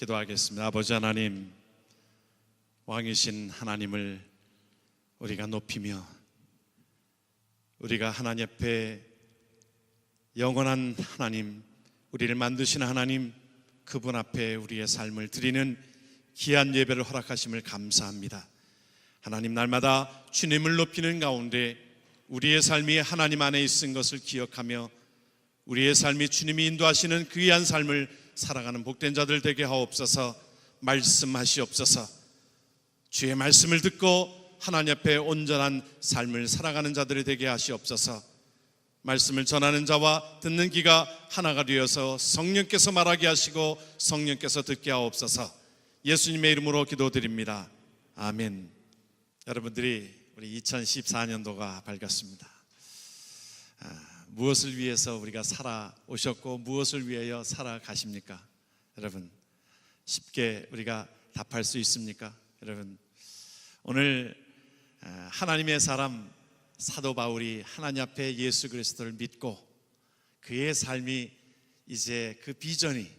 기도하겠습니다. 아버지 하나님, 왕이신 하나님을 우리가 높이며 우리가 하나님 앞에 영원한 하나님, 우리를 만드신 하나님, 그분 앞에 우리의 삶을 드리는 귀한 예배를 허락하심을 감사합니다. 하나님, 날마다 주님을 높이는 가운데 우리의 삶이 하나님 안에 있은 것을 기억하며 우리의 삶이 주님이 인도하시는 그 귀한 삶을 살아가는 복된 자들 되게 하옵소서. 말씀하시옵소서. 주의 말씀을 듣고 하나님 앞에 온전한 삶을 살아가는 자들이 되게 하시옵소서. 말씀을 전하는 자와 듣는 귀가 하나가 되어서 성령께서 말하게 하시고 성령께서 듣게 하옵소서. 예수님의 이름으로 기도드립니다. 아멘. 여러분들이 우리 2014년도가 밝았습니다. 무엇을 위해서 우리가 살아오셨고 무엇을 위하여 살아가십니까? 여러분, 쉽게 우리가 답할 수 있습니까? 여러분, 오늘 하나님의 사람 사도 바울이 하나님 앞에 예수 그리스도를 믿고 그의 삶이 이제 그 비전이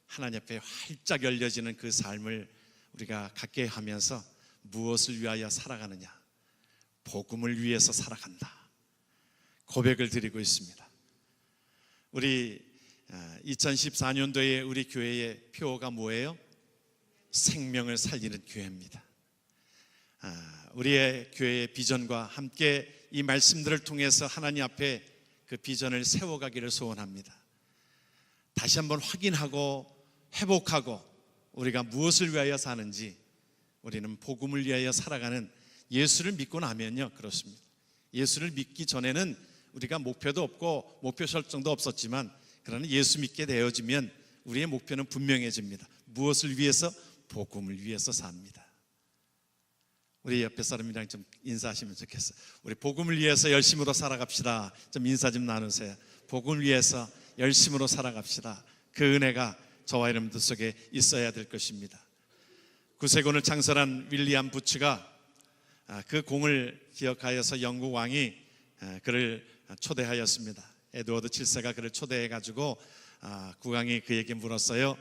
하나님 앞에 활짝 열려지는 그 삶을 우리가 갖게 하면서 무엇을 위하여 살아가느냐? 복음을 위해서 살아간다 고백을 드리고 있습니다. 우리 2014년도에 우리 교회의 표어가 뭐예요? 생명을 살리는 교회입니다. 우리의 교회의 비전과 함께 이 말씀들을 통해서 하나님 앞에 그 비전을 세워가기를 소원합니다. 다시 한번 확인하고 회복하고 우리가 무엇을 위하여 사는지, 우리는 복음을 위하여 살아가는, 예수를 믿고 나면요 그렇습니다. 예수를 믿기 전에는 우리가 목표도 없고 목표 설정도 없었지만, 그러나 예수 믿게 되어지면 우리의 목표는 분명해집니다. 무엇을 위해서? 복음을 위해서 삽니다. 우리 옆에 사람이랑 좀 인사하시면 좋겠어요. 우리 복음을 위해서 열심으로 살아갑시다. 좀 인사 좀 나누세요. 복음을 위해서 열심으로 살아갑시다. 그 은혜가 저와 여러분들 속에 있어야 될 것입니다. 구세군을 창설한 윌리엄 부츠가 그 공을 기억하여서 영국 왕이 그를 초대하였습니다. 에드워드 7세가 그를 초대해가지고 국왕이 그에게 물었어요.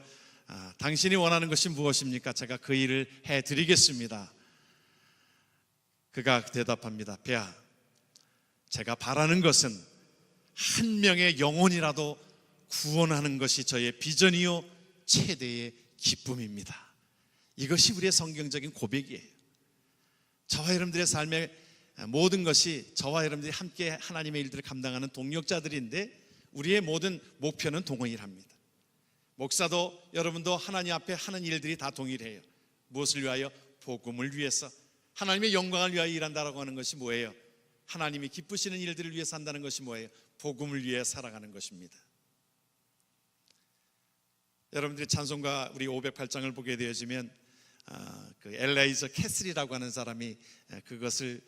당신이 원하는 것이 무엇입니까? 제가 그 일을 해드리겠습니다. 그가 대답합니다. 폐하, 제가 바라는 것은 한 명의 영혼이라도 구원하는 것이 저의 비전이요 최대의 기쁨입니다. 이것이 우리의 성경적인 고백이에요. 저와 여러분들의 삶의 모든 것이 저와 여러분들이 함께 하나님의 일들을 감당하는 동력자들인데, 우리의 모든 목표는 동일합니다. 목사도 여러분도 하나님 앞에 하는 일들이 다 동일해요. 무엇을 위하여? 복음을 위해서, 하나님의 영광을 위하여 일한다라고 하는 것이 뭐예요? 하나님이 기쁘시는 일들을 위해서 한다는 것이 뭐예요? 복음을 위해 살아가는 것입니다. 여러분들이 찬송가 우리 508장을 보게 되어지면 그 엘레이저 캐슬이라고 하는 사람이 그것을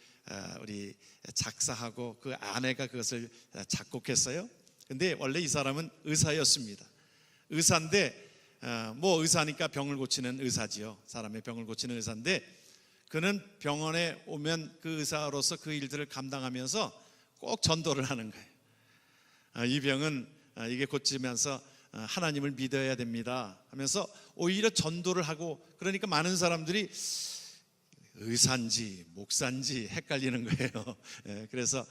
우리 작사하고 그 아내가 그것을 작곡했어요. 근데 원래 이 사람은 의사였습니다. 의사인데 뭐 의사니까 병을 고치는 의사지요. 사람의 병을 고치는 의사인데, 그는 병원에 오면 그 의사로서 그 일들을 감당하면서 꼭 전도를 하는 거예요. 이 병은 이게 고치면서 하나님을 믿어야 됩니다 하면서 오히려 전도를 하고, 그러니까 많은 사람들이 의사인지 목사인지 헷갈리는 거예요. 그래서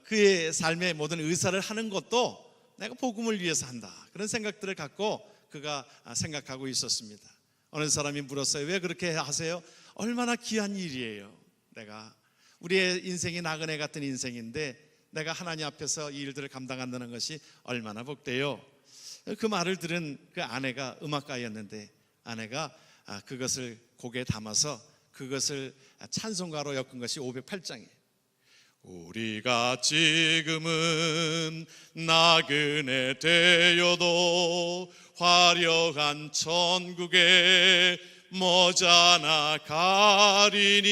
그의 삶의 모든 의사를 하는 것도 내가 복음을 위해서 한다, 그런 생각들을 갖고 그가 생각하고 있었습니다. 어느 사람이 물었어요. 왜 그렇게 하세요? 얼마나 귀한 일이에요. 내가 우리의 인생이 나그네 같은 인생인데 내가 하나님 앞에서 이 일들을 감당한다는 것이 얼마나 복돼요. 그 말을 들은 그 아내가 음악가였는데, 아내가 그것을 곡에 담아서 그것을 찬송가로 엮은 것이 508장이에요. 우리가 지금은 나그네 되어도 화려한 천국에 머지않아 가리니,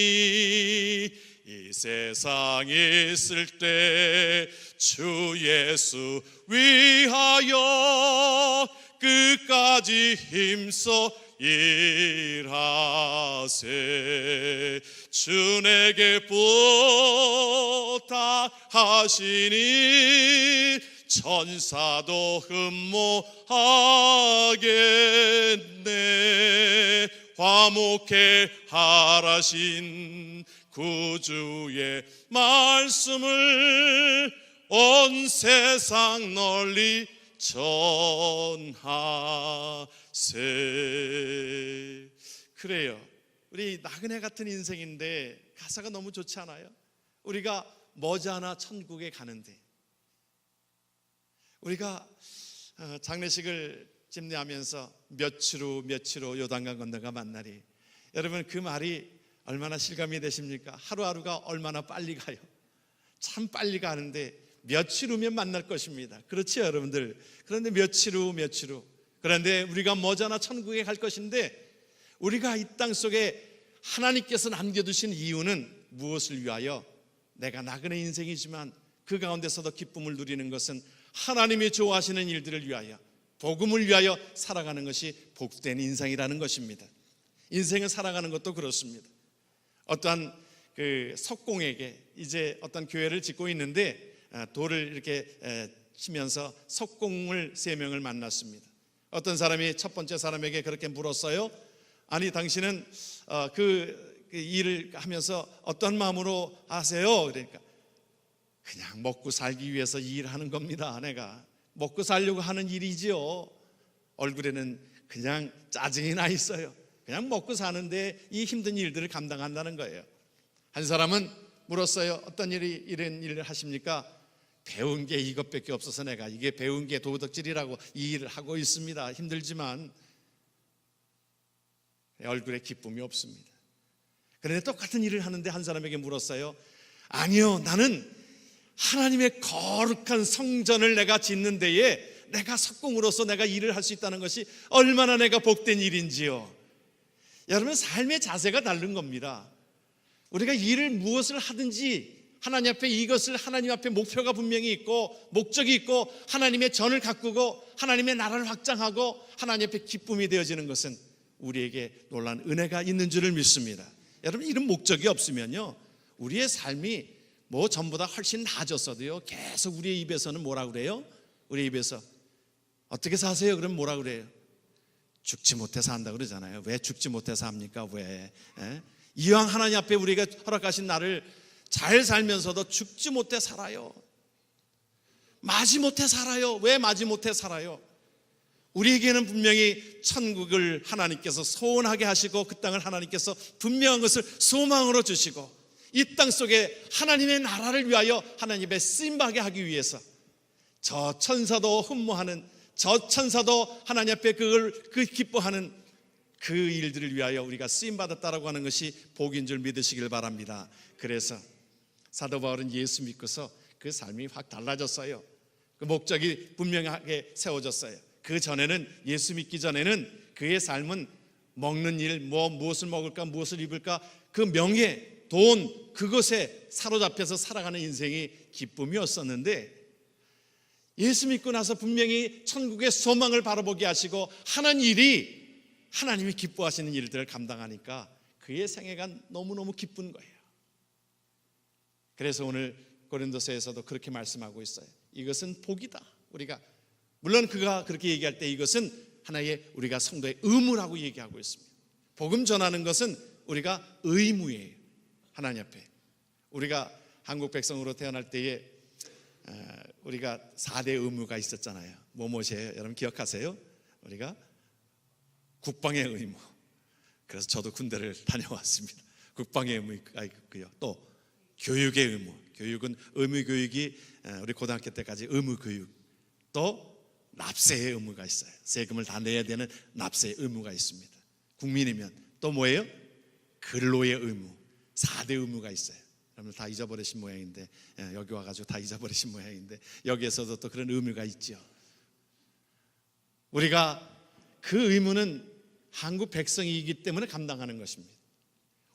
이 세상에 있을 때 주 예수 위하여 끝까지 힘써 일하세. 주 내게 부탁하시니 천사도 흠모하겠네. 화목해 하라신 구주의 말씀을 온 세상 널리 전하세. 그래요. 우리 나그네 같은 인생인데 가사가 너무 좋지 않아요? 우리가 머지않아 천국에 가는데, 우리가 장례식을 집례하면서 며칠 후 요단강 건너가 만나리. 여러분, 그 말이 얼마나 실감이 되십니까? 하루하루가 얼마나 빨리 가요. 참 빨리 가는데 며칠 후면 만날 것입니다. 그렇죠, 여러분들? 그런데 며칠 후 그런데 우리가 머지않아 천국에 갈 것인데, 우리가 이 땅 속에 하나님께서 남겨두신 이유는 무엇을 위하여? 내가 나그네 인생이지만 그 가운데서도 기쁨을 누리는 것은 하나님이 좋아하시는 일들을 위하여, 복음을 위하여 살아가는 것이 복된 인생이라는 것입니다. 인생을 살아가는 것도 그렇습니다. 어떠한 그 석공에게 이제 어떤 교회를 짓고 있는데 돌을 이렇게 치면서 석공을 3명을 만났습니다. 어떤 사람이 첫 번째 사람에게 그렇게 물었어요. 아니, 당신은 그 일을 하면서 어떤 마음으로 하세요? 그러니까 그냥 먹고 살기 위해서 이 일을 하는 겁니다. 내가 먹고 살려고 하는 일이지요. 얼굴에는 그냥 짜증이 나 있어요. 그냥 먹고 사는데 이 힘든 일들을 감당한다는 거예요. 한 사람은 물었어요. 어떤 이런 일을 하십니까? 배운 게 이것밖에 없어서 내가 이게 배운 게 도덕질이라고 이 일을 하고 있습니다. 힘들지만 얼굴에 기쁨이 없습니다. 그런데 똑같은 일을 하는데 한 사람에게 물었어요. 아니요, 나는 하나님의 거룩한 성전을 내가 짓는 데에 내가 석공으로서 내가 일을 할 수 있다는 것이 얼마나 내가 복된 일인지요. 여러분, 삶의 자세가 다른 겁니다. 우리가 일을 무엇을 하든지 하나님 앞에 이것을 하나님 앞에 목표가 분명히 있고 목적이 있고 하나님의 전을 가꾸고 하나님의 나라를 확장하고 하나님 앞에 기쁨이 되어지는 것은 우리에게 놀라운 은혜가 있는 줄을 믿습니다. 여러분, 이런 목적이 없으면요, 우리의 삶이 뭐 전보다 훨씬 나아졌어도요, 계속 우리의 입에서는 뭐라 그래요? 우리 입에서 어떻게 사세요? 그럼 뭐라 그래요? 죽지 못해서 한다 그러잖아요. 왜 죽지 못해서 합니까? 왜? 이왕 하나님 앞에 우리가 허락하신 나를 잘 살면서도 죽지 못해 살아요. 마지 못해 살아요. 왜 마지 못해 살아요? 우리에게는 분명히 천국을 하나님께서 소원하게 하시고 그 땅을 하나님께서 분명한 것을 소망으로 주시고 이 땅 속에 하나님의 나라를 위하여 하나님의 쓰임받게 하기 위해서 저 천사도 흠모하는, 저 천사도 하나님 앞에 그 기뻐하는 그 일들을 위하여 우리가 쓰임받았다라고 하는 것이 복인 줄 믿으시길 바랍니다. 그래서 사도 바울은 예수 믿고서 그 삶이 확 달라졌어요. 그 목적이 분명하게 세워졌어요. 그 전에는, 예수 믿기 전에는 그의 삶은 먹는 일, 무엇을 먹을까, 무엇을 입을까, 그 명예, 돈, 그것에 사로잡혀서 살아가는 인생이 기쁨이었었는데, 예수 믿고 나서 분명히 천국의 소망을 바라보게 하시고 하는 일이 하나님이 기뻐하시는 일들을 감당하니까 그의 생애가 너무너무 기쁜 거예요. 그래서 오늘 고린도서에서도 그렇게 말씀하고 있어요. 이것은 복이다. 우리가, 물론 그가 그렇게 얘기할 때 이것은 하나의 우리가 성도의 의무라고 얘기하고 있습니다. 복음 전하는 것은 우리가 의무예요. 하나님 앞에 우리가 한국 백성으로 태어날 때에 우리가 4대 의무가 있었잖아요. 뭐뭐이에요? 여러분 기억하세요? 우리가 국방의 의무. 그래서 저도 군대를 다녀왔습니다. 국방의 의무가 있고요. 또 교육의 의무. 교육은 의무 교육이 우리 고등학교 때까지 의무 교육. 또 납세의 의무가 있어요. 세금을 다 내야 되는 납세의 의무가 있습니다. 국민이면 또 뭐예요? 근로의 의무. 4대 의무가 있어요. 여러분 다 잊어버리신 모양인데, 여기 와가지고 다 잊어버리신 모양인데, 여기에서도 또 그런 의무가 있죠. 우리가 그 의무는 한국 백성이기 때문에 감당하는 것입니다.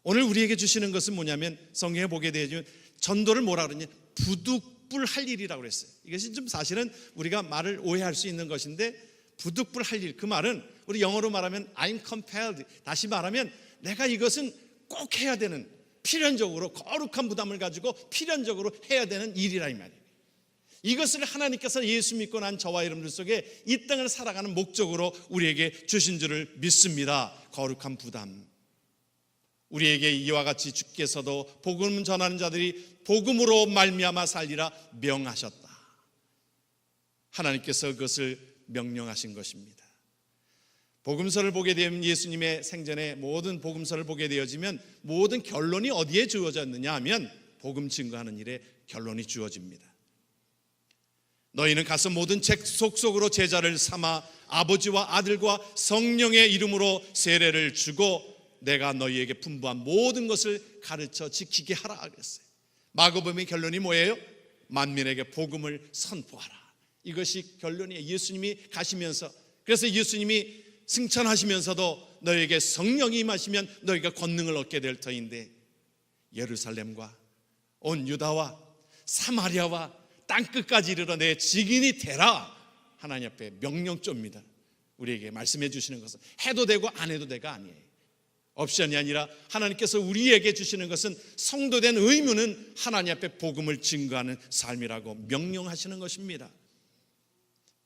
오늘 우리에게 주시는 것은 뭐냐면, 성경에 보게 되면 전도를 뭐라 그러냐, 부득불할 일이라고 그랬어요. 이것이 좀 사실은 우리가 말을 오해할 수 있는 것인데, 부득불할 일, 그 말은 우리 영어로 말하면 I'm compelled, 다시 말하면 내가 이것은 꼭 해야 되는, 필연적으로 거룩한 부담을 가지고 필연적으로 해야 되는 일이라 이 말이에요. 이것을 하나님께서 예수 믿고 난 저와 여러분들 속에 이 땅을 살아가는 목적으로 우리에게 주신 줄을 믿습니다. 거룩한 부담. 우리에게 이와 같이 주께서도 복음 전하는 자들이 복음으로 말미암아 살리라 명하셨다. 하나님께서 그것을 명령하신 것입니다. 복음서를 보게 되면 예수님의 생전에 모든 복음서를 보게 되어지면 모든 결론이 어디에 주어졌느냐 하면 복음 증거하는 일에 결론이 주어집니다. 너희는 가서 모든 책 속속으로 제자를 삼아 아버지와 아들과 성령의 이름으로 세례를 주고 내가 너희에게 분부한 모든 것을 가르쳐 지키게 하라 그랬어요. 마가복음의 결론이 뭐예요? 만민에게 복음을 선포하라. 이것이 결론이에요. 예수님이 가시면서, 그래서 예수님이 승천하시면서도 너희에게 성령이 임하시면 너희가 권능을 얻게 될 터인데 예루살렘과 온 유다와 사마리아와 땅끝까지 이르러 내 증인이 되라. 하나님 앞에 명령조입니다. 우리에게 말씀해 주시는 것은 해도 되고 안 해도 되가 아니에요. 옵션이 아니라 하나님께서 우리에게 주시는 것은 성도된 의무는 하나님 앞에 복음을 증거하는 삶이라고 명령하시는 것입니다.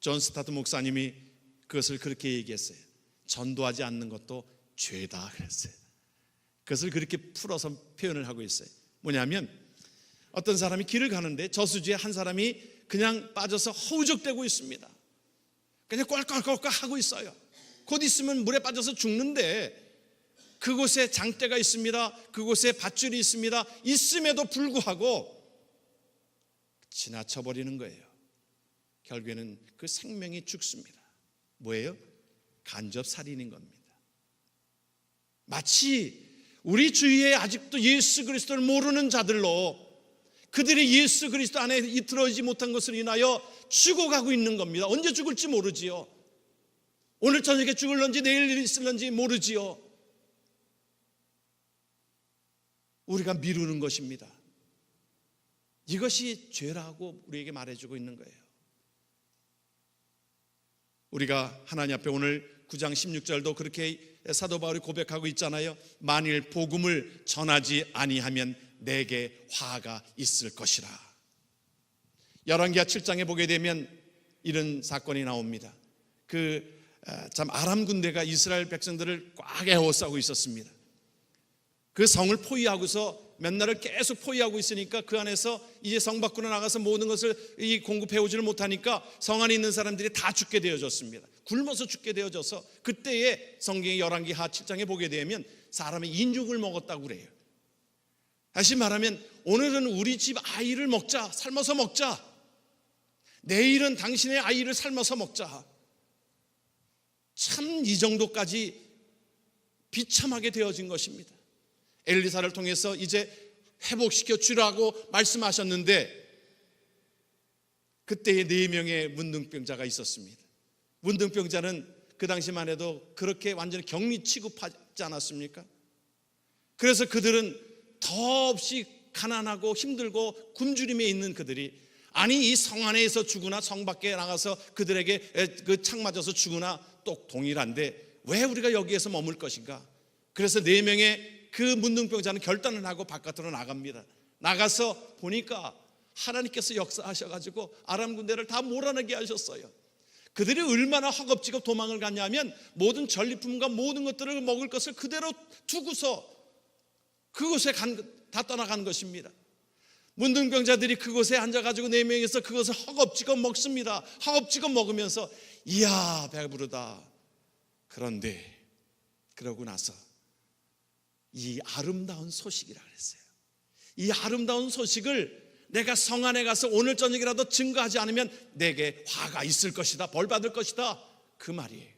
존 스타트 목사님이 그것을 그렇게 얘기했어요. 전도하지 않는 것도 죄다 그랬어요. 그것을 그렇게 풀어서 표현을 하고 있어요. 뭐냐면 어떤 사람이 길을 가는데 저수지에 한 사람이 그냥 빠져서 허우적대고 있습니다. 그냥 꼴깍꼴깍 하고 있어요. 곧 있으면 물에 빠져서 죽는데 그곳에 장대가 있습니다. 그곳에 밧줄이 있습니다. 있음에도 불구하고 지나쳐버리는 거예요. 결국에는 그 생명이 죽습니다. 뭐예요? 간접살인인 겁니다. 마치 우리 주위에 아직도 예수 그리스도를 모르는 자들로 그들이 예수 그리스도 안에 이끌어지지 못한 것을 인하여 죽어가고 있는 겁니다. 언제 죽을지 모르지요. 오늘 저녁에 죽을런지 내일 있을런지 모르지요. 우리가 미루는 것입니다. 이것이 죄라고 우리에게 말해주고 있는 거예요. 우리가 하나님 앞에 오늘 9장 16절도 그렇게 사도 바울이 고백하고 있잖아요. 만일 복음을 전하지 아니하면 내게 화가 있을 것이라. 열왕기하 7장에 보게 되면 이런 사건이 나옵니다. 참 아람 군대가 이스라엘 백성들을 꽉 에워싸고 있었습니다. 그 성을 포위하고서 몇 날을 계속 포위하고 있으니까 그 안에서 이제 성 밖으로 나가서 모든 것을 공급해오지를 못하니까 성 안에 있는 사람들이 다 죽게 되어졌습니다. 굶어서 죽게 되어져서 그때에 성경의 열왕기하 7장에 보게 되면 사람의 인육을 먹었다고 그래요. 다시 말하면 오늘은 우리 집 아이를 먹자, 삶아서 먹자. 내일은 당신의 아이를 삶아서 먹자. 참 이 정도까지 비참하게 되어진 것입니다. 엘리사를 통해서 이제 회복시켜 주라고 말씀하셨는데 그때에 4명의 문둥병자가 있었습니다. 문둥병자는 그 당시만 해도 그렇게 완전히 격리 취급하지 않았습니까? 그래서 그들은 더없이 가난하고 힘들고 굶주림에 있는 그들이 아니 이 성 안에서 죽으나 성 밖에 나가서 그들에게 그 창 맞아서 죽으나 똑 동일한데 왜 우리가 여기에서 머물 것인가? 그래서 4명의 그 문둥병자는 결단을 하고 바깥으로 나갑니다. 나가서 보니까 하나님께서 역사하셔가지고 아람 군대를 다 몰아내게 하셨어요. 그들이 얼마나 허겁지겁 도망을 갔냐면 모든 전리품과 모든 것들을 먹을 것을 그대로 두고서 그곳에 다 떠나간 것입니다. 문둥병자들이 그곳에 앉아가지고 4명이서 그것을 허겁지겁 먹습니다. 허겁지겁 먹으면서 이야 배부르다. 그런데 그러고 나서 이 아름다운 소식이라 그랬어요. 이 아름다운 소식을 내가 성 안에 가서 오늘 저녁이라도 증거하지 않으면 내게 화가 있을 것이다, 벌 받을 것이다, 그 말이에요.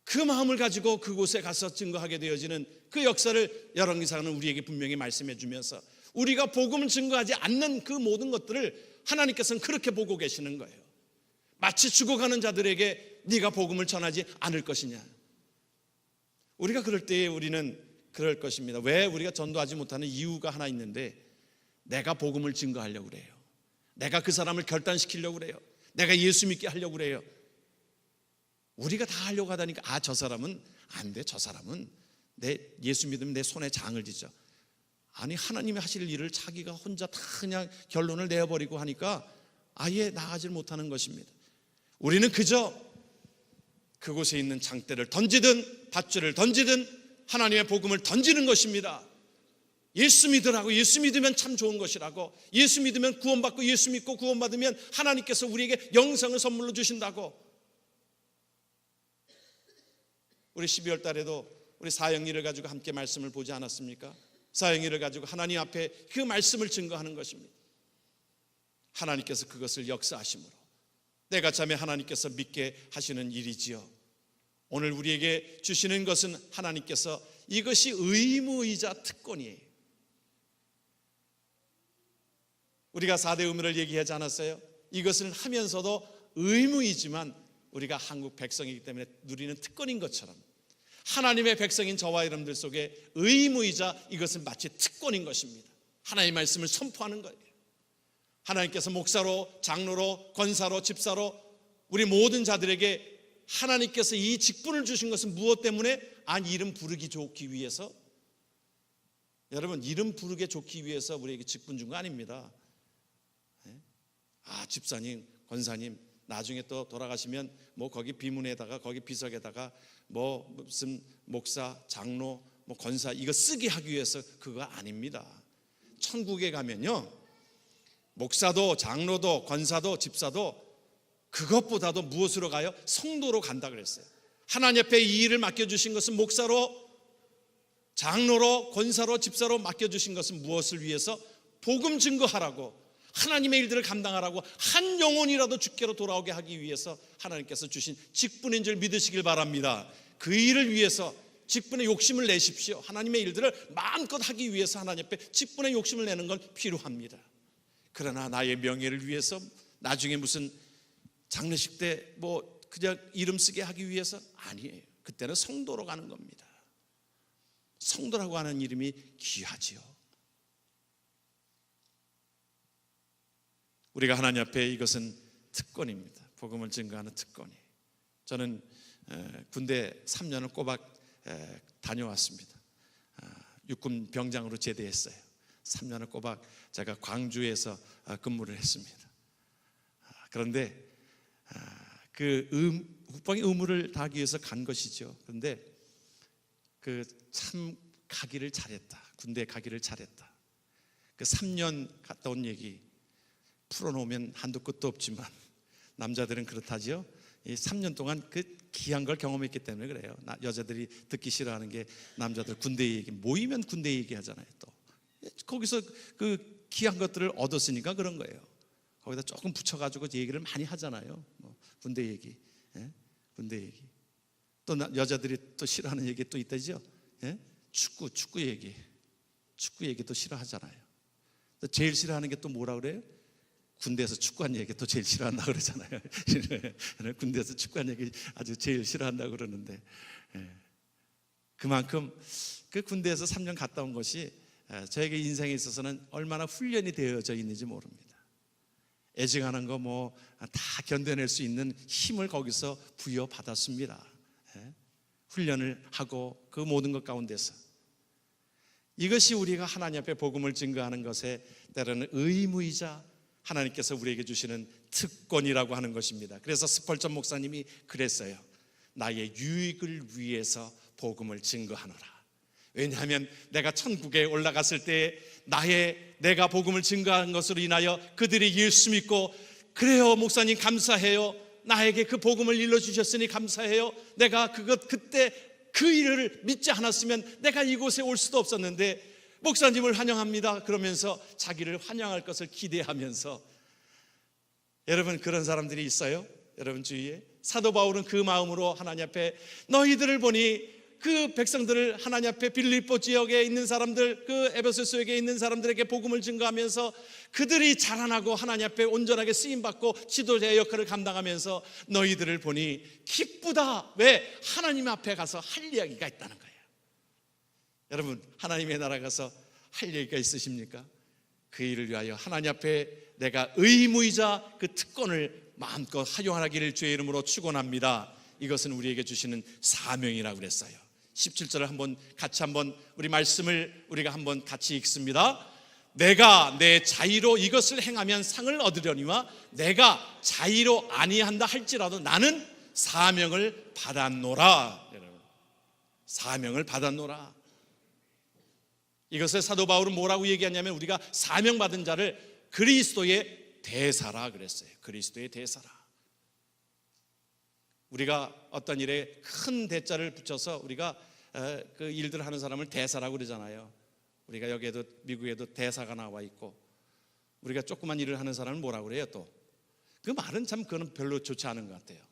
그 마음을 가지고 그곳에 가서 증거하게 되어지는 그 역사를 열왕기사는 우리에게 분명히 말씀해 주면서 우리가 복음을 증거하지 않는 그 모든 것들을 하나님께서는 그렇게 보고 계시는 거예요. 마치 죽어가는 자들에게 네가 복음을 전하지 않을 것이냐. 우리가 그럴 때에 우리는 그럴 것입니다. 왜 우리가 전도하지 못하는 이유가 하나 있는데 내가 복음을 증거하려고 그래요. 내가 그 사람을 결단시키려고 그래요. 내가 예수 믿게 하려고 그래요. 우리가 다 하려고 하다니까 저 사람은 안 돼. 저 사람은 내 예수 믿으면 내 손에 장을 지죠. 아니 하나님이 하실 일을 자기가 혼자 다 그냥 결론을 내어버리고 하니까 아예 나가질 못하는 것입니다. 우리는 그저 그곳에 있는 장대를 던지든 밧줄을 던지든 하나님의 복음을 던지는 것입니다. 예수 믿으라고, 예수 믿으면 참 좋은 것이라고, 예수 믿으면 구원받고, 예수 믿고 구원받으면 하나님께서 우리에게 영생을 선물로 주신다고. 우리 12월 달에도 우리 사형리를 가지고 함께 말씀을 보지 않았습니까? 사형리를 가지고 하나님 앞에 그 말씀을 증거하는 것입니다. 하나님께서 그것을 역사하심으로 때가 차면 하나님께서 믿게 하시는 일이지요. 오늘 우리에게 주시는 것은 하나님께서 이것이 의무이자 특권이에요. 우리가 4대 의무를 얘기하지 않았어요? 이것을 하면서도 의무이지만 우리가 한국 백성이기 때문에 누리는 특권인 것처럼 하나님의 백성인 저와 여러분들 속에 의무이자 이것은 마치 특권인 것입니다. 하나님의 말씀을 선포하는 거예요. 하나님께서 목사로, 장로로, 권사로, 집사로 우리 모든 자들에게 하나님께서 이 직분을 주신 것은 무엇 때문에? 아니 이름 부르기 좋기 위해서. 여러분 이름 부르기 좋기 위해서 우리에게 직분 준 거 아닙니다. 집사님, 권사님 나중에 또 돌아가시면 뭐 거기 비문에다가 거기 비석에다가 뭐 무슨 목사, 장로, 뭐 권사 이거 쓰게 하기 위해서 그거 아닙니다. 천국에 가면요 목사도 장로도 권사도 집사도 그것보다도 무엇으로 가요? 성도로 간다 그랬어요. 하나님 앞에 이 일을 맡겨주신 것은 목사로, 장로로, 권사로, 집사로 맡겨주신 것은 무엇을 위해서? 복음 증거하라고, 하나님의 일들을 감당하라고, 한 영혼이라도 주께로 돌아오게 하기 위해서 하나님께서 주신 직분인 줄 믿으시길 바랍니다. 그 일을 위해서 직분의 욕심을 내십시오. 하나님의 일들을 마음껏 하기 위해서 하나님 앞에 직분의 욕심을 내는 건 필요합니다. 그러나 나의 명예를 위해서 나중에 무슨 장례식 때 뭐 그냥 이름 쓰게 하기 위해서 아니에요. 그때는 성도로 가는 겁니다. 성도라고 하는 이름이 귀하지요. 우리가 하나님 앞에 이것은 특권입니다. 복음을 증거하는 특권이. 저는 군대 3년을 꼬박 다녀왔습니다. 육군 병장으로 제대했어요. 3년을 꼬박 제가 광주에서 근무를 했습니다. 그런데 그 국방의 의무를 다하기 위해서 간 것이죠. 그런데 그 참 가기를 잘했다. 군대에 가기를 잘했다. 그 3년 갔다 온 얘기 풀어놓으면 한도 끝도 없지만 남자들은 그렇다지요. 이 3년 동안 그 귀한 걸 경험했기 때문에 그래요. 여자들이 듣기 싫어하는 게 남자들 군대 얘기, 모이면 군대 얘기하잖아요. 또 거기서 그 귀한 것들을 얻었으니까 그런 거예요. 거기다 조금 붙여가지고 얘기를 많이 하잖아요. 뭐 군대 얘기, 군대 얘기. 또 여자들이 또 싫어하는 얘기 또 있다죠. 축구 얘기도 싫어하잖아요. 또 제일 싫어하는 게 또 뭐라 그래요? 군대에서 축구한 얘기 또 제일 싫어한다 그러잖아요. 군대에서 축구한 얘기 아주 제일 싫어한다 그러는데 그만큼 그 군대에서 3년 갔다 온 것이 저에게 인생에 있어서는 얼마나 훈련이 되어져 있는지 모릅니다. 애증하는 거 뭐 다 견뎌낼 수 있는 힘을 거기서 부여받았습니다. 훈련을 하고 그 모든 것 가운데서 이것이 우리가 하나님 앞에 복음을 증거하는 것에 때로는 의무이자 하나님께서 우리에게 주시는 특권이라고 하는 것입니다. 그래서 스펄전 목사님이 그랬어요. 나의 유익을 위해서 복음을 증거하노라. 왜냐하면 내가 천국에 올라갔을 때 내가 복음을 증거한 것으로 인하여 그들이 예수 믿고 그래요 목사님 감사해요. 나에게 그 복음을 일러주셨으니 감사해요. 내가 그때 그 일을 믿지 않았으면 내가 이곳에 올 수도 없었는데 목사님을 환영합니다 그러면서 자기를 환영할 것을 기대하면서, 여러분 그런 사람들이 있어요? 여러분 주위에 사도 바울은 그 마음으로 하나님 앞에 너희들을 보니 그 백성들을 하나님 앞에 빌립보 지역에 있는 사람들, 그 에베소서에 있는 사람들에게 복음을 증거하면서 그들이 자라나고 하나님 앞에 온전하게 쓰임받고 지도자의 역할을 감당하면서 너희들을 보니 기쁘다. 왜? 하나님 앞에 가서 할 이야기가 있다는 거예요. 여러분 하나님의 나라 가서 할 얘기가 있으십니까? 그 일을 위하여 하나님 앞에 내가 의무이자 그 특권을 마음껏 활용하기를 주의 이름으로 축원합니다. 이것은 우리에게 주시는 사명이라고 그랬어요. 17절을 같이 우리 말씀을 우리가 한번 같이 읽습니다. 내가 내 자의로 이것을 행하면 상을 얻으려니와 내가 자의로 아니한다 할지라도 나는 사명을 받았노라. 여러분, 사명을 받았노라. 이것을 사도 바울은 뭐라고 얘기하냐면 우리가 사명받은 자를 그리스도의 대사라 그랬어요. 그리스도의 대사라. 우리가 어떤 일에 큰 대자를 붙여서 우리가 그 일들을 하는 사람을 대사라고 그러잖아요. 우리가 여기에도 미국에도 대사가 나와 있고, 우리가 조그만 일을 하는 사람은 뭐라고 그래요? 또 그 말은 참 그건 별로 좋지 않은 것 같아요.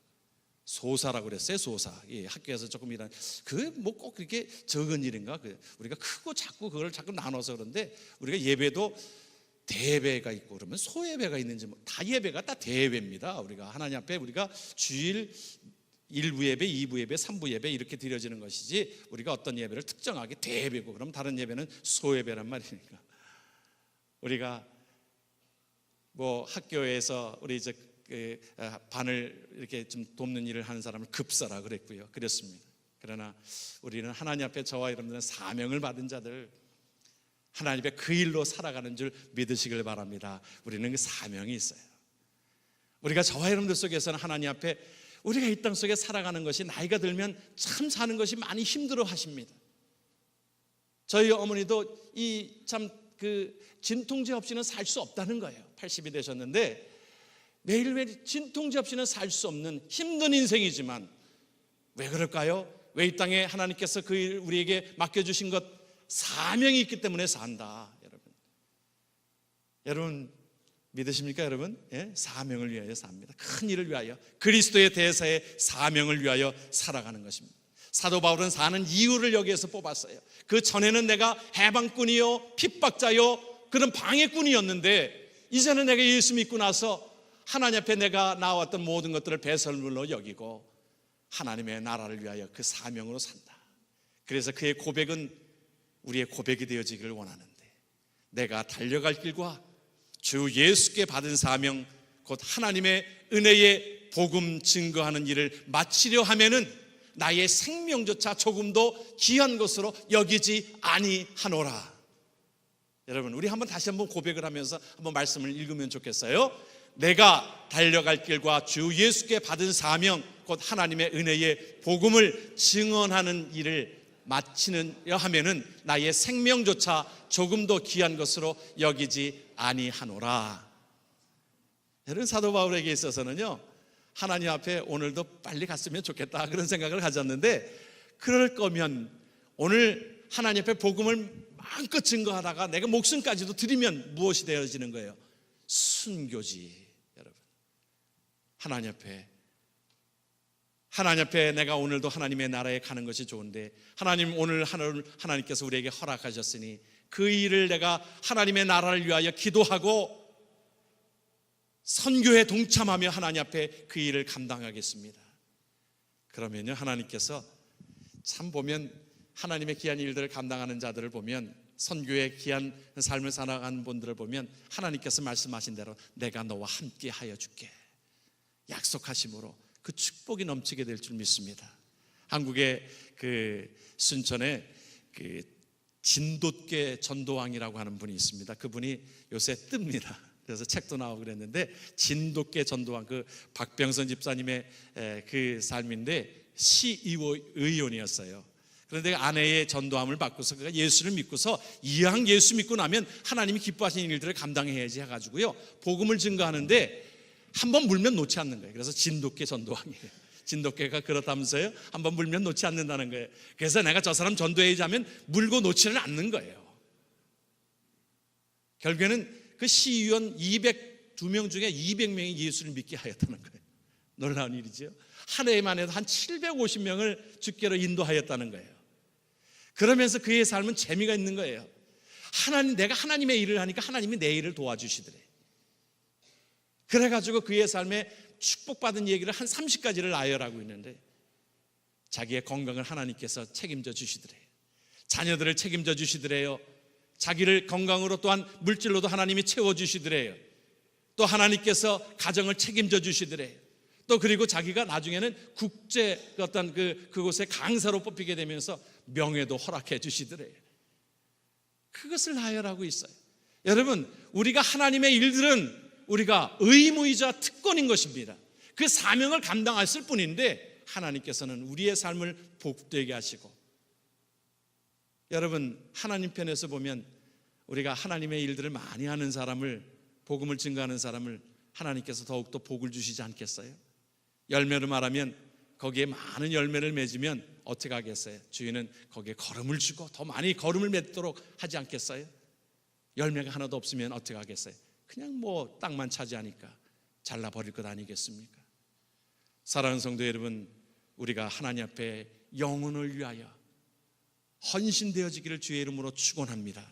소사라고 그랬어요. 소사. 예, 학교에서 조금 일하는 그 뭐 꼭 그렇게 적은 일인가? 우리가 크고 작고 그걸 자꾸 나눠서 그런데 우리가 예배도 대예배가 있고 그러면 소예배가 있는지 다 예배가 다 대예배입니다. 우리가 하나님 앞에 우리가 주일 1부 예배, 2부 예배, 3부 예배 이렇게 드려지는 것이지, 우리가 어떤 예배를 특정하게 대예배고 그럼 다른 예배는 소예배란 말이니까. 우리가 뭐 학교에서 우리 이제 그 반을 이렇게 좀 돕는 일을 하는 사람을 급사라 그랬고요. 그렇습니다. 그러나 우리는 하나님 앞에 저와 여러분들은 사명을 받은 자들, 하나님의 그 일로 살아가는 줄 믿으시길 바랍니다. 우리는 그 사명이 있어요. 우리가 저와 여러분들 속에서는 하나님 앞에 우리가 이 땅 속에 살아가는 것이 나이가 들면 참 사는 것이 많이 힘들어 하십니다. 저희 어머니도 이 참 그 진통제 없이는 살 수 없다는 거예요. 80이 되셨는데 매일매일 진통제 없이는 살 수 없는 힘든 인생이지만 왜 그럴까요? 왜 이 땅에 하나님께서 그 일 우리에게 맡겨주신 것 사명이 있기 때문에 산다. 여러분 믿으십니까 여러분? 예? 사명을 위하여 삽니다. 큰 일을 위하여, 그리스도의 대사의 사명을 위하여 살아가는 것입니다. 사도 바울은 사는 이유를 여기에서 뽑았어요. 그 전에는 내가 해방꾼이요 핍박자요 그런 방해꾼이었는데 이제는 내가 예수 믿고 나서 하나님 앞에 내가 나왔던 모든 것들을 배설물로 여기고 하나님의 나라를 위하여 그 사명으로 산다. 그래서 그의 고백은 우리의 고백이 되어지기를 원하는데, 내가 달려갈 길과 주 예수께 받은 사명 곧 하나님의 은혜의 복음 증거하는 일을 마치려 하면은 나의 생명조차 조금도 귀한 것으로 여기지 아니하노라. 여러분 우리 다시 한번 고백을 하면서 한번 말씀을 읽으면 좋겠어요. 내가 달려갈 길과 주 예수께 받은 사명 곧 하나님의 은혜의 복음을 증언하는 일을 마치려 하면은 나의 생명조차 조금도 귀한 것으로 여기지 아니하노라. 여러분 사도 바울에게 있어서는요, 하나님 앞에 오늘도 빨리 갔으면 좋겠다 그런 생각을 가졌는데, 그럴 거면 오늘 하나님 앞에 복음을 마음껏 증거하다가 내가 목숨까지도 드리면 무엇이 되어지는 거예요? 순교지. 여러분 하나님 앞에 내가 오늘도 하나님의 나라에 가는 것이 좋은데, 오늘 하나님께서 우리에게 허락하셨으니 그 일을 내가 하나님의 나라를 위하여 기도하고 선교에 동참하며 하나님 앞에 그 일을 감당하겠습니다. 그러면요 하나님께서 참 보면 하나님의 귀한 일들을 감당하는 자들을 보면, 선교의 귀한 삶을 살아가는 분들을 보면 하나님께서 말씀하신 대로 내가 너와 함께 하여 줄게 약속하심으로 그 축복이 넘치게 될 줄 믿습니다. 한국의 그 순천에 그 진돗개 전도왕이라고 하는 분이 있습니다. 그분이 요새 뜹니다. 그래서 책도 나오고 그랬는데, 진돗개 전도왕, 그 박병선 집사님의 그 삶인데 시의원이었어요. 그런데 아내의 전도함을 받고서 그가 예수를 믿고서 이왕 예수 믿고 나면 하나님이 기뻐하시는 일들을 감당해야지 해가지고요 복음을 증거하는데 한번 물면 놓지 않는 거예요. 그래서 진돗개 전도왕이에요. 진돗개가 그렇다면서요, 한번 물면 놓지 않는다는 거예요. 그래서 내가 저 사람 전도해야지 하면 물고 놓지는 않는 거예요. 결국에는 그 시의원 202명 중에 200명이 예수를 믿게 하였다는 거예요. 놀라운 일이죠. 한 해만 해도 한 750명을 주께로 인도하였다는 거예요. 그러면서 그의 삶은 재미가 있는 거예요. 내가 하나님의 일을 하니까 하나님이 내 일을 도와주시더래. 그래가지고 그의 삶에 축복받은 얘기를 한 30가지를 나열하고 있는데, 자기의 건강을 하나님께서 책임져 주시더래요. 자녀들을 책임져 주시더래요. 자기를 건강으로 또한 물질로도 하나님이 채워주시더래요. 또 하나님께서 가정을 책임져 주시더래요. 또 그리고 자기가 나중에는 국제 어떤 그곳에 강사로 뽑히게 되면서 명예도 허락해 주시더래요. 그것을 나열하고 있어요. 여러분, 우리가 하나님의 일들은 우리가 의무이자 특권인 것입니다. 그 사명을 감당했을 뿐인데 하나님께서는 우리의 삶을 복되게 하시고, 여러분, 하나님 편에서 보면 우리가 하나님의 일들을 많이 하는 사람을, 복음을 증거하는 사람을 하나님께서 더욱더 복을 주시지 않겠어요? 열매로 말하면 거기에 많은 열매를 맺으면 어떻게 하겠어요? 주인은 거기에 거름을 주고 더 많이 거름을 맺도록 하지 않겠어요? 열매가 하나도 없으면 어떻게 하겠어요? 그냥 뭐 땅만 차지하니까 잘라버릴 것 아니겠습니까? 사랑하는 성도 여러분, 우리가 하나님 앞에 영혼을 위하여 헌신되어지기를 주의 이름으로 축원합니다.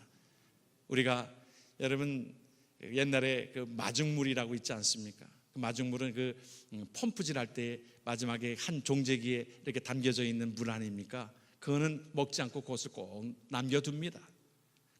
우리가 여러분 옛날에 그 마중물이라고 있지 않습니까? 그 마중물은 그 펌프질 할 때 마지막에 한 종재기에 이렇게 담겨져 있는 물 아닙니까? 그거는 먹지 않고 그것을 꼭 남겨둡니다.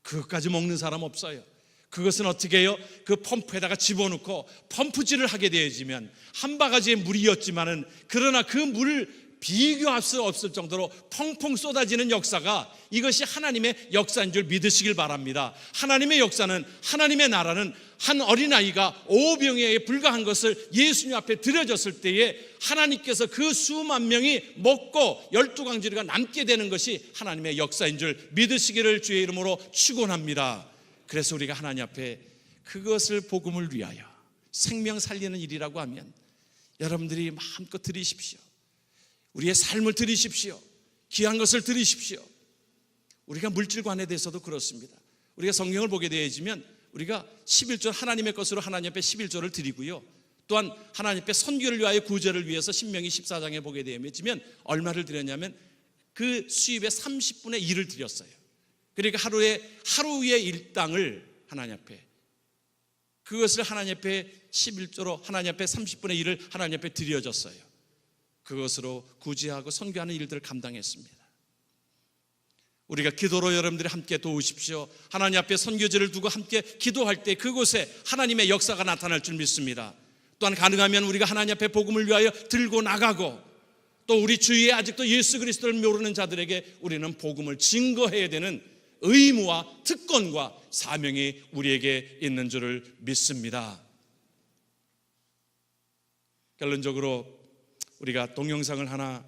그것까지 먹는 사람 없어요. 그것은 어떻게 해요? 그 펌프에다가 집어넣고 펌프질을 하게 되어지면 한 바가지의 물이었지만은, 그러나 그 물을 비교할 수 없을 정도로 펑펑 쏟아지는 역사가, 이것이 하나님의 역사인 줄 믿으시길 바랍니다. 하나님의 역사는, 하나님의 나라는 한 어린아이가 오병이어에 불과한 것을 예수님 앞에 드려졌을 때에 하나님께서 그 수만 명이 먹고 12광주리가 남게 되는 것이 하나님의 역사인 줄 믿으시기를 주의 이름으로 축원합니다. 그래서 우리가 하나님 앞에 그것을 복음을 위하여 생명 살리는 일이라고 하면 여러분들이 마음껏 드리십시오. 우리의 삶을 드리십시오. 귀한 것을 드리십시오. 우리가 물질관에 대해서도 그렇습니다. 우리가 성경을 보게 되어지면 우리가 11조 하나님의 것으로 하나님 앞에 11조를 드리고요, 또한 하나님 앞에 선교를 위하여 구제를 위해서 신명기 14장에 보게 되어지면 얼마를 드렸냐면 그 수입의 30분의 1을 드렸어요. 그러니까 하루의 일당을 하나님 앞에, 그것을 하나님 앞에 11조로 하나님 앞에 30분의 1을 하나님 앞에 드려졌어요. 그것으로 구제하고 선교하는 일들을 감당했습니다. 우리가 기도로 여러분들이 함께 도우십시오. 하나님 앞에 선교제를 두고 함께 기도할 때 그곳에 하나님의 역사가 나타날 줄 믿습니다. 또한 가능하면 우리가 하나님 앞에 복음을 위하여 들고 나가고, 또 우리 주위에 아직도 예수 그리스도를 모르는 자들에게 우리는 복음을 증거해야 되는 의무와 특권과 사명이 우리에게 있는 줄을 믿습니다. 결론적으로 우리가 동영상을 하나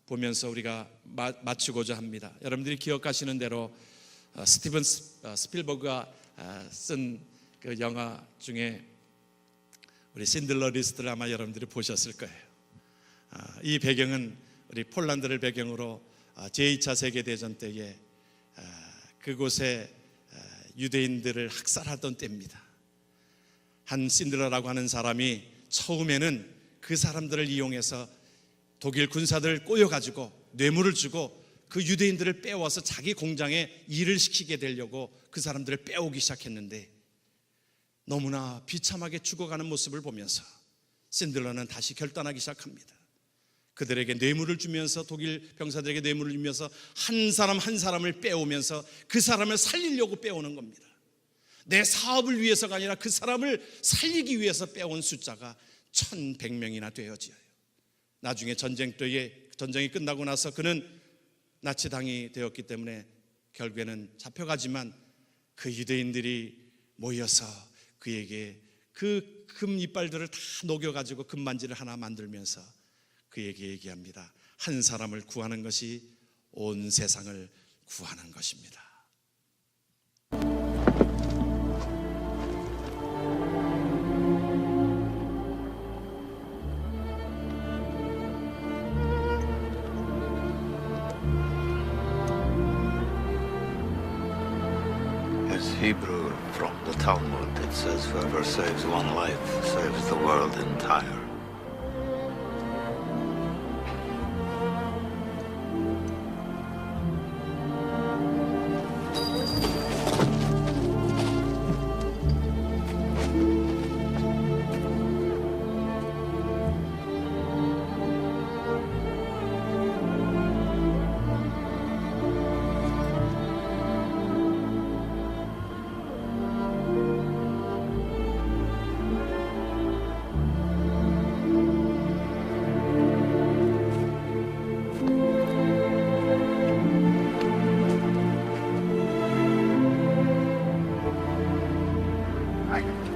보면서 우리가 마치고자 합니다. 여러분들이 기억하시는 대로 스티븐 스필버그가 쓴 그 영화 중에 우리 신들러 리스트를 아마 여러분들이 보셨을 거예요. 이 배경은 우리 폴란드를 배경으로 제2차 세계대전 때에 그곳에 유대인들을 학살하던 때입니다. 한 신들러라고 하는 사람이 처음에는 그 사람들을 이용해서 독일 군사들을 꼬여가지고 뇌물을 주고 그 유대인들을 빼와서 자기 공장에 일을 시키게 되려고 그 사람들을 빼오기 시작했는데, 너무나 비참하게 죽어가는 모습을 보면서 신들러는 다시 결단하기 시작합니다. 그들에게 뇌물을 주면서, 독일 병사들에게 뇌물을 주면서 한 사람 한 사람을 빼오면서 그 사람을 살리려고 빼오는 겁니다. 내 사업을 위해서가 아니라 그 사람을 살리기 위해서 빼온 숫자가 1100명이나 되어져요. 나중에 전쟁이 끝나고 나서 그는 나치당이 되었기 때문에 결국에는 잡혀가지만, 그 유대인들이 모여서 그에게 그 금 이빨들을 다 녹여가지고 금반지를 하나 만들면서 그에게 얘기합니다. 한 사람을 구하는 것이 온 세상을 구하는 것입니다. Hebrew from the Talmud, it says, whoever saves one life saves the world entire.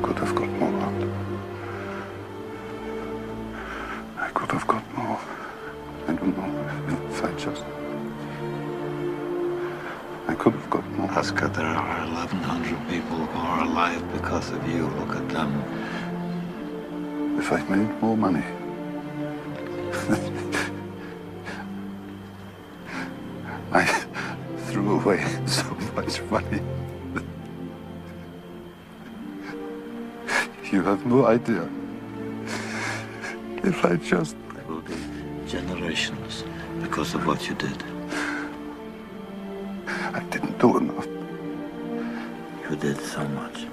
could have got more out. I could have got more. I don't know if I just... I could have got more. Oscar, there are 1,100 people who are alive because of you. Look at them. If I'd made more money. I threw away so much money. You have no idea. If I just... There will be generations because of what you did. I didn't do enough. You did so much.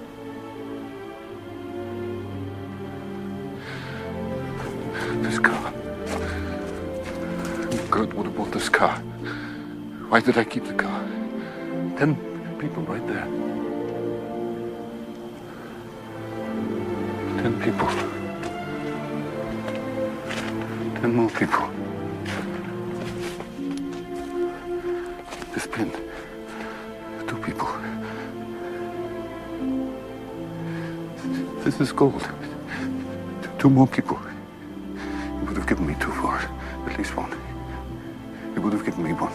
This car. Kurt would have bought this car. Why did I keep the car? 10 people right there. 10 people. 10 more people. This pin. 2 people. This is gold. 2 more people. He would have given me 2 for it. At least 1. He would have given me 1.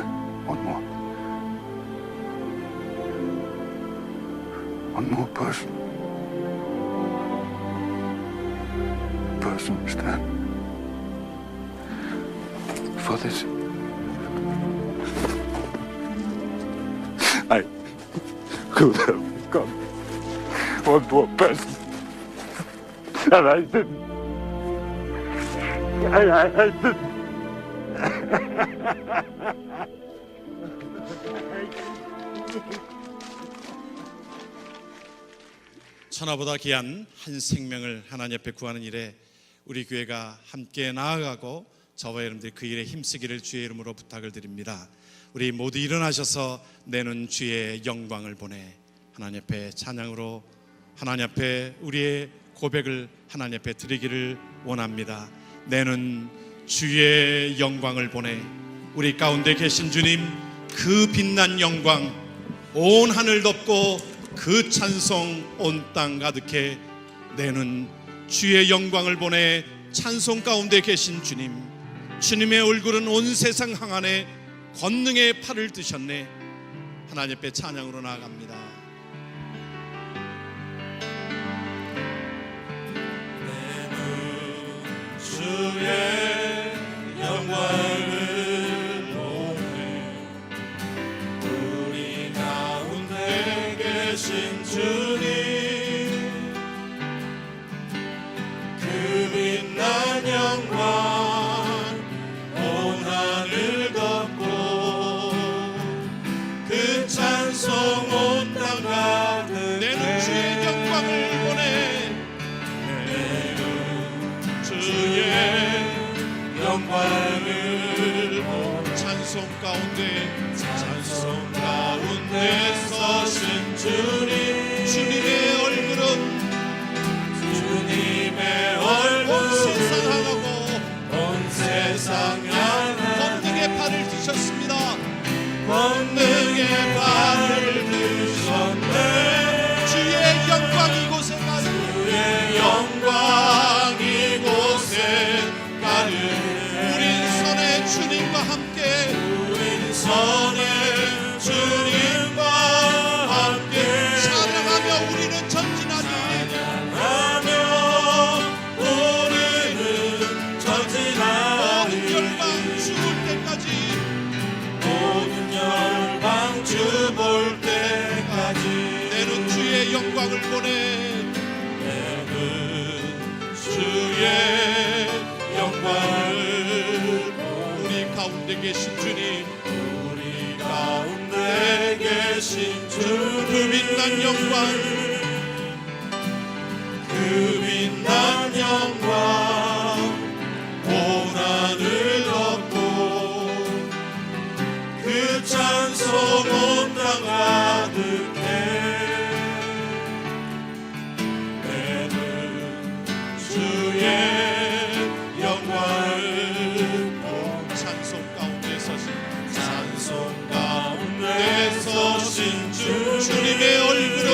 1 more. 1 more person. Person stand. For this. I could have got 1 more person. And I didn't. I didn't. 천하보다 귀한 한 생명을 하나님 앞에 구하는 일에 우리 교회가 함께 나아가고 저와 여러분들이 그 일에 힘쓰기를 주의 이름으로 부탁을 드립니다. 우리 모두 일어나셔서 내는 주의 영광을 보내 하나님 앞에 찬양으로 하나님 앞에 우리의 고백을 하나님 앞에 드리기를 원합니다. 내는 주의 영광을 보내 우리 가운데 계신 주님, 그 빛난 영광 온 하늘 덮고 그 찬송 온 땅 가득해 내는 주의 영광을 보내 찬송 가운데 계신 주님, 주님의 얼굴은 온 세상 항안에 권능의 팔을 드셨네. 하나님 앞에 찬양으로 나아갑니다. 내는 주의 영광을 보내 우리 가운데 계신 주님, 그 빛난 영광 온 하늘 덮고 그 찬송 온 땅 가득 내는 주의 영광을 보내 내는 주의 영광을 보내 찬송 가운데 서신 주님, 주님의 얼굴은 온 세상 향하고 온 세상 향하고 권능의 팔을 드셨습니다. 권능의 팔을 드셨네. 주의 영광 이곳에 가득 주의 영광 이곳에 가득 우린 선의 주님과 함께 우린 선의 주님과 함께 찬양하며 우리는 전진하리 주 볼 때까지 내는 주의 영광을 보내 내는 주의 영광을 우리 가운데 계신 주님, 우리 가운데 계신 주님, 그 빛난 영광 그 빛난 영광 온 하늘 덮고 그 찬송 온 땅 가득해 내는 주의 영광을 찬송 가운데 서신 주님의 얼굴은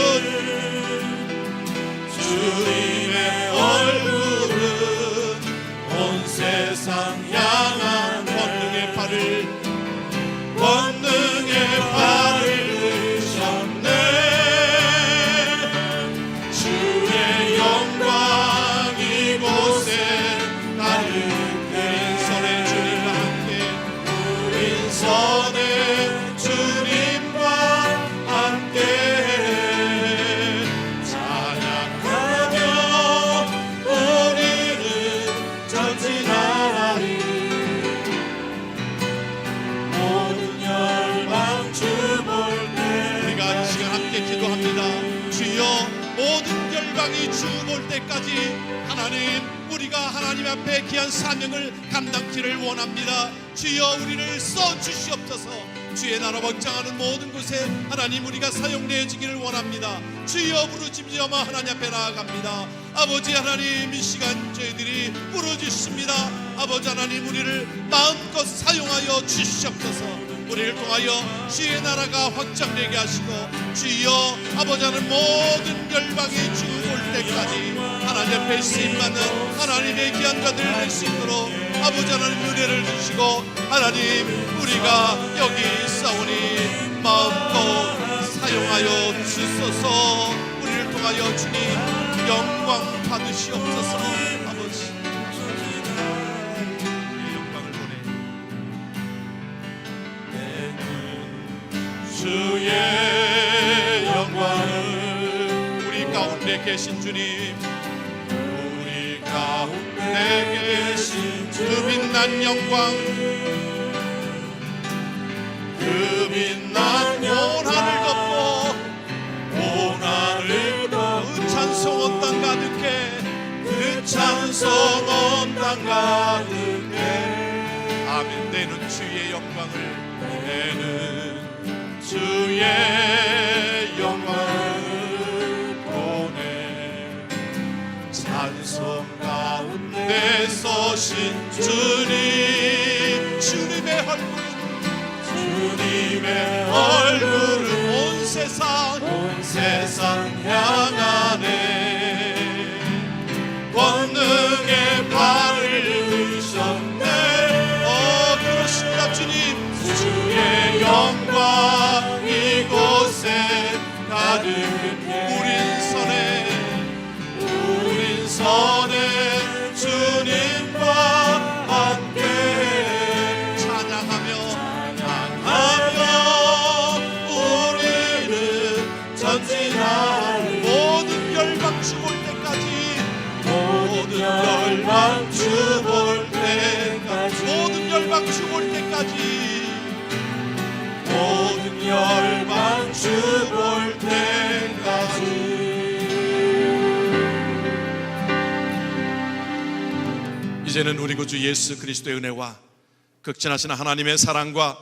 열방이 주 볼 때까지 하나님, 우리가 하나님 앞에 귀한 사명을 감당키를 원합니다. 주여 우리를 써주시옵소서. 주의 나라 확장하는 모든 곳에 하나님 우리가 사용되어지기를 원합니다. 주여 부르짖으며 하나님 앞에 나아갑니다. 아버지 하나님, 이 시간 저희들이 부르짖습니다. 아버지 하나님, 우리를 마음껏 사용하여 주시옵소서. 우리를 통하여 주의 나라가 확장되게 하시고, 주여 아버지 하나님, 모든 열방이 주 볼 때까지 하나님 앞에 쓰임받는 하나님의 귀한 자들 될 수 있도록 아버지 하나님 은혜를 주시고, 하나님 우리가 여기 있사오니 마음껏 사용하여 주소서. 우리를 통하여 주님 영광 받으시옵소서. 아버지 영광을 보내 주의 영광을 우리 가운데 계신 주님, 우리 가운데 계신 그 빛난 영광, 그 빛난 온 하늘 덮고 온 하늘 덮고 그 찬송 온 땅 가득해, 그 찬송 온 땅 가득해. 아멘. 내는 주의 영광을, 내는 주의 영광을 보내. 찬송 가운데 서신 주님, 주님의 얼굴, 주님의 얼굴은 온 세상 향하네. 권능의 발을 드셨네. 그렇습니다 주님. 주의 영광 이곳에 가득해. 우린 선에 주님과 함께 찬양하며 우리는 전진하리. 모든 열방 주 볼 때까지, 모든 열방 주 볼 때까지, 모든 열방 주 볼 때까지, 모든 열방 주 볼 때까지. 이제는 우리 구주 예수 그리스도의 은혜와 극진하신 하나님의 사랑과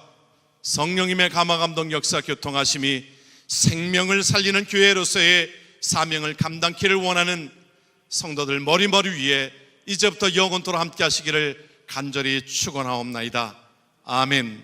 성령님의 감화감동 역사 교통하심이 생명을 살리는 교회로서의 사명을 감당키를 원하는 성도들 머리머리 위에 이제부터 영원토록 함께 하시기를 간절히 축원하옵나이다. 아멘.